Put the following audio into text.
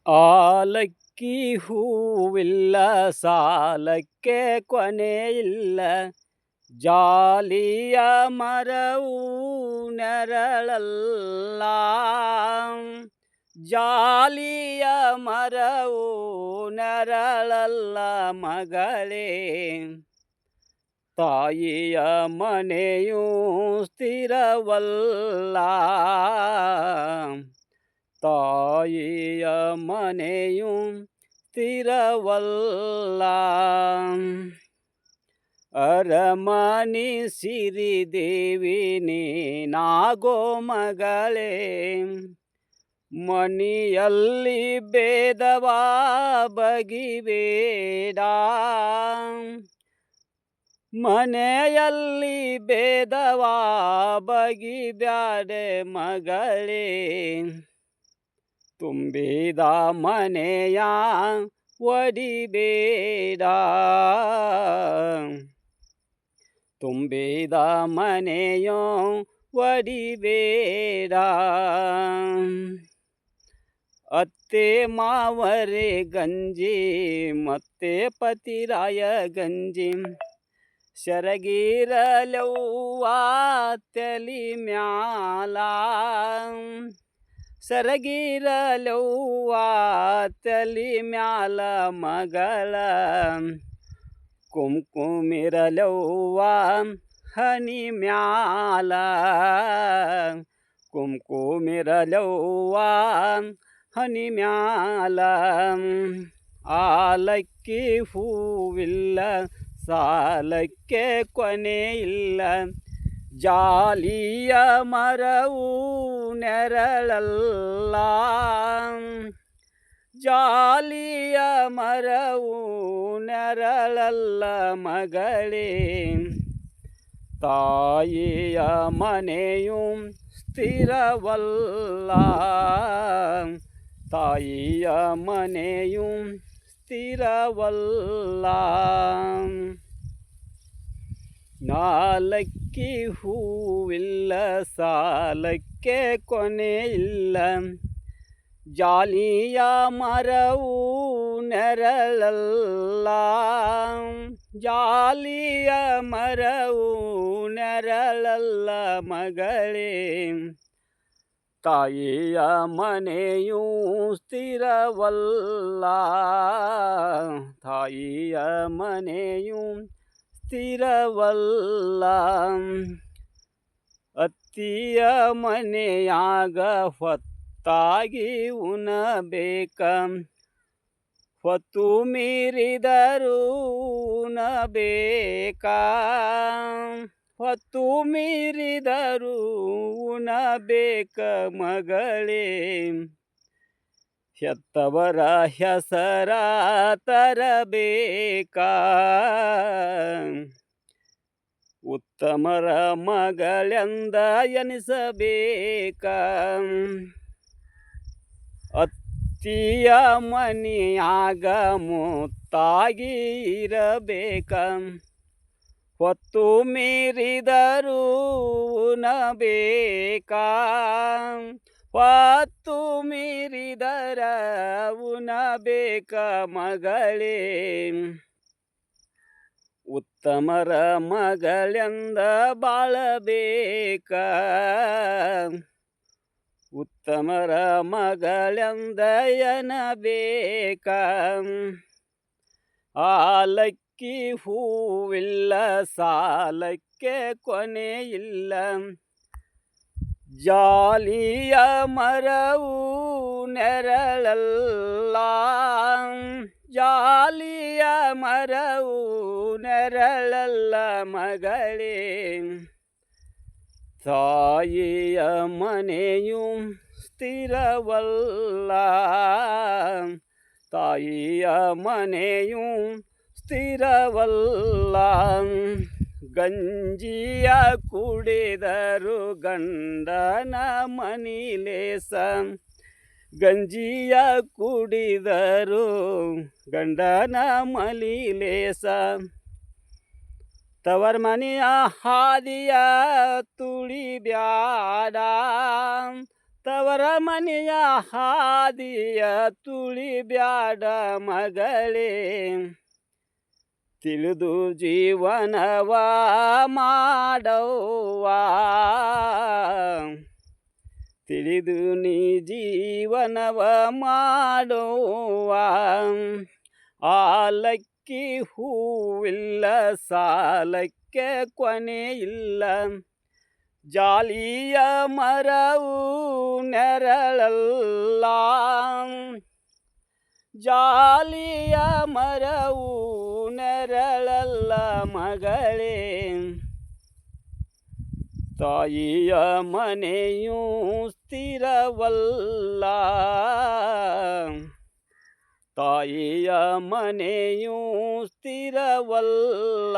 ಆಲಕ್ಕಿ ಹೂವಿಲ್ಲ ಸಾಲಕ್ಕೆ ಕೊನೆಯಿಲ್ಲ. ಜಾಲಿಯ ಮರವು ನೆರಳಲ್ಲ. ಜಾಲಿಯ ಮರವು ನೆರಳಲ್ಲ ಮಗಳೇ. ತಾಯಿಯ ಮನೆಯೂ ಸ್ಥಿರವಲ್ಲ. ತಾಯಿಯ ಮನೆಯು ಸ್ಥಿರವಲ್ಲ. ಅರಮನೆ ಸಿರಿದೇವಿ ನೀನಾಗೋ ಮಗಳೇ. ಮನೆಯಲ್ಲಿ ಭೇದವ ಬಗಿಬೇಡ. ಮನೆಯಲ್ಲಿ ಭೇದವ ಬಗಿಬ್ಯಾಡೆ ಮಗಳೇ. ತುಂಬಿದ ಮನೆಯ ಒಡಿಬೇಡ. ತುಂಬಿದ ಮನೆಯೋ ಒಡಿಬೇಡ. ಅತ್ತೆ ಮಾವರೆ ಗಂಜಿ ಮತ್ತೆ ಪತಿರಾಯ ಗಂಜಿ. ಸೆರಗಿರಲವ್ವ ತಲಿ ಮ್ಯಾಲ. ಸೆರಗಿರಲವ್ವ ತಲಿ ಮ್ಯಾಲ ಮಗಳ. ಕುಂಕುಮಿರಲವ್ವ ಹನಿ ಮ್ಯಾಲ. ಕುಂಕುಮಿರಲವ್ವ ಹನಿ ಮ್ಯಾಲ. ಆಲಕ್ಕಿ ಹೂವಿಲ್ಲ ಸಾಲಕ್ಕೆ ಕೊನೆಯಿಲ್ಲ. ಜಾಲಿಯ ಮರವು ನೆರಳಲ್ಲ. ಜಾಲಿಯ ಮರವು ನೆರಳಲ್ಲ ಮಗಳೇ. ತಾಯಿಯ ಮನೆಯು ಸ್ಥಿರವಲ್ಲ. ತಾಯಿಯ ಮನೆಯು ಸ್ಥಿರವಲ್ಲ. ನಾಲಕ್ಕಿ ಹೂವಿಲ್ಲ ಸಾಲಕ್ಕೆ ಕೊನೆಯಿಲ್ಲ. ಜಾಲಿಯ ಮರವು ನೆರಳಲ್ಲ. ಜಾಲಿಯ ಮರವು ನೆರಳಲ್ಲ ಮಗಳೇ. ತಾಯಿಯ ಮನೆಯೂ ಸ್ಥಿರವಲ್ಲ. ತಾಯಿಯ ಮನೆಯೂ ಸ್ಥಿರವಲ್ಲ. ಅತ್ತಿಯ ಮನೆಯಾಗ ಹೊತ್ತಾಗಿ ಉಣಬೇಕ. ಹೊತ್ತು ಮೀರಿದರೂ ಉಣಬೇಕ. ಹೊತ್ತು ಮೀರಿದರೂ ಉಣಬೇಕ ಮಗಳೇ. ಹೆತ್ತವರ ಹೆಸರ ತರಬೇಕ. ಉತ್ತಮರ ಮಗಳೆಂದ ಎನಿಸಬೇಕ. ಅತ್ತಿಯ ಮನೆಯಾಗ ಮುತ್ತಾಗಿ ಇರಬೇಕ. ಹೊತ್ತು ಮೀರಿದರೂ ಉಣಬೇಕ. ಹೊತ್ತು ಮೀರಿದರ ಉಣಬೇಕ ಮಗಳೇ. ಉತ್ತಮರ ಮಗಳೆಂದ ಬಾಳಬೇಕ. ಉತ್ತಮರ ಮಗಳೆಂದ ಎನ್ನಬೇಕ. ಆಲಕ್ಕಿ ಹೂವಿಲ್ಲ ಸಾಲಕ್ಕೆ ಕೊನೆಯಿಲ್ಲ. ಜಾಲಿಯ ಮರವು ನೆರಳಲ್ಲ. ಜಾಲಿಯ ಮರವು ನೆರಳಲ್ಲ ಮಗಳೇ. ತಾಯಿಯ ಮನೆಯು ಸ್ಥಿರವಲ್ಲ. ತಾಯಿಯ ಮನೆಯು ಸ್ಥಿರವಲ್ಲ. ಗಂಜಿಯ ಕುಡಿದರು ಗಂಡನ ಮನಿಲೇಸ. ಗಂಜಿಯ ಕುಡಿದರು ಗಂಡನ ಮಲಿಲೇಸ. ತವರ ಮನೆಯ ಹಾದಿಯ ತುಳಿಬ್ಯಾಡ. ತವರ ಮನೆಯ ಹಾದಿಯ ತುಳಿಬ್ಯಾಡ ಮಗಳೇ, ತಿಳಿದು ಜೀವನವ ಮಾಡವ್ವ, ತಿಳಿದು ನೀ ಜೀವನವ ಮಾಡುವ. ಆಲಕ್ಕಿ ಹೂವಿಲ್ಲ ಸಾಲಕ್ಕೆ ಕೊನೆ ಇಲ್ಲ, ಜಾಲಿಯ ಮರವು ನೆರಳಲ್ಲ, ಜಾಲಿಯ ಮರವು ನೆರಳಲ್ಲ ಮಗಳೇ. ತಾಯಿಯ ಮನೆಯೂ ಸ್ಥಿರವಲ್ಲ, ತಾಯಿಯ ಮನೆಯೂ ಸ್ಥಿರವಲ್ಲ.